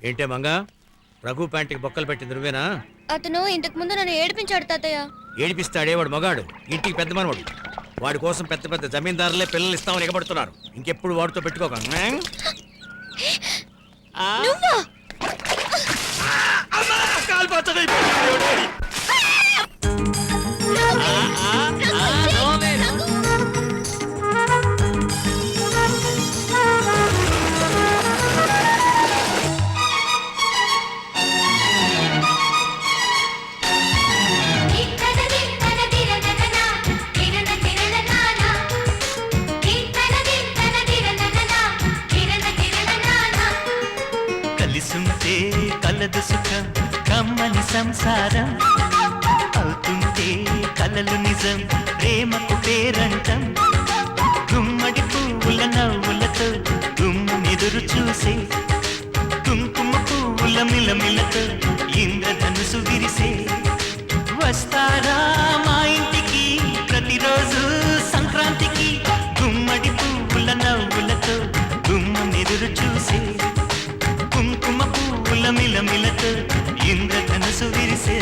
ఏంటే మంగా రఘు ప్యాంటుకి బొక్కలు పెట్టింది నువ్వేనా? అతను ఇంతకు ముందు నన్ను ఏడిపించాడు తాతయ్య. ఏడిపిస్తాడే వాడు మగాడు, ఇంటికి పెద్ద మనవాడు. వాడి కోసం పెద్ద పెద్ద జమీందారులే పిల్లలు ఇస్తామని ఎగబడుతున్నారు. ఇంకెప్పుడు వాడితో పెట్టుకోక. కలిసుంటే కలదు సుఖం కమ్మని సంసారం అవుతుంటే కలలు నిజం ప్రేమకు పేరంటం గుమ్మడి పువ్వుల నవ్వులతో గుమ్మెదురు చూసే కుంకుమ పువ్వుల మిలమిలతో ఇంద్రధనుసు విరిసే వస్తారా మా ఇంటికి ప్రతిరోజు సంక్రాంతికి గుమ్మడి పువ్వుల నవ్వులతో గుమ్మెదురు చూసే కుంకుమ పువ్వుల మిలమిలతో ఇంద్రధనుసు విరిసే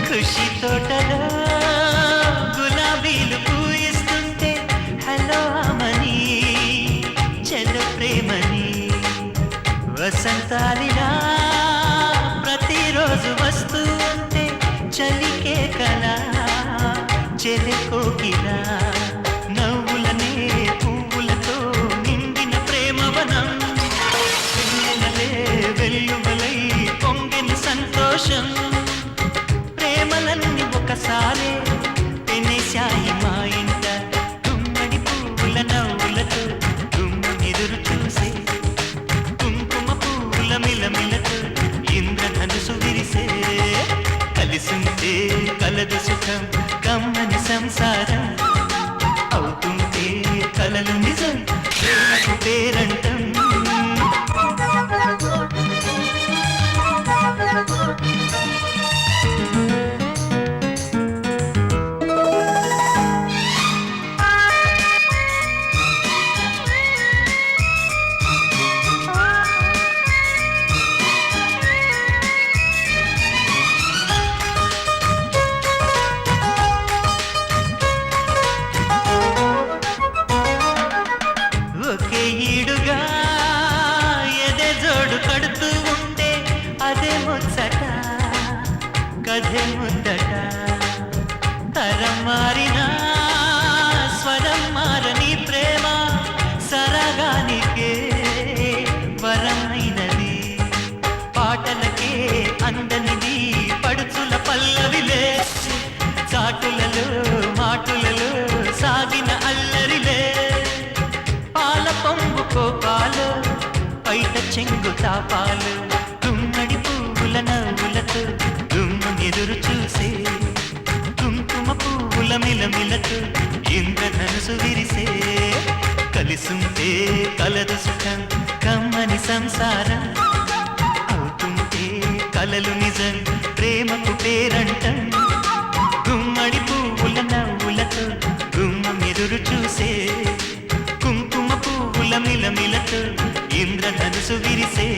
ఖుషి తోటలో గులాబీలు పూయిస్తుంటే హలో అమని చెల్ల ప్రేమని వసంతాలిలా ప్రతిరోజు వస్తూ ఉంటే చలికే కలా చెలి కోకిలా నవ్వులనే పువ్వులతో నిండిన ప్రేమవనం వెన్నెలలే వెల్లువలై పొంగిన సంతోషం ప్రేమలన్నీ ఒకసారే పెనేశాయి మా ఇంట గుమ్మడి పువ్వుల నవ్వులతో గుమ్మెదురు చూసే కుంకుమ పువ్వుల మిలమిలతో ఇంద్రధనుసు విరిసే కలిసుంటే కలదు సుఖం కమ్మని సంసారం అవుతుంటే కలలు నిజం ప్రేమకు పేరంటం ఒకే ఈడుగా ఎదే జోడు కడుతూ ఉంటే అదే ముచ్చట కథే ముద్దట తరం మారినా స్వరం మారని ప్రేమ సరగానికే వరమైనది పాటలకే అందనిది పడుచుల పల్లవిలే చాటులలో మాటులలో సాగిన అల్లరిలే పాల పొంగు కోపాలు పైట చెంగు తాపాలు గుమ్మడి పువ్వుల నవ్వులతో గుమ్మెదురు చూసే కుంకుమ పువ్వుల మిలమిలతో ఇంద్రధనుసు విరిసే కలిసుంటే కలదు సుఖం కమ్మని సంసారం అవుతుంటే కలలు నిజం ప్రేమకు పేరంటం గుమ్మడి పువ్వుల నవ్వులతో గుమ్మెదురు చూసే కుంకుమ పువ్వుల మిలమిలతో ఇంద్రధనుసు విరిసే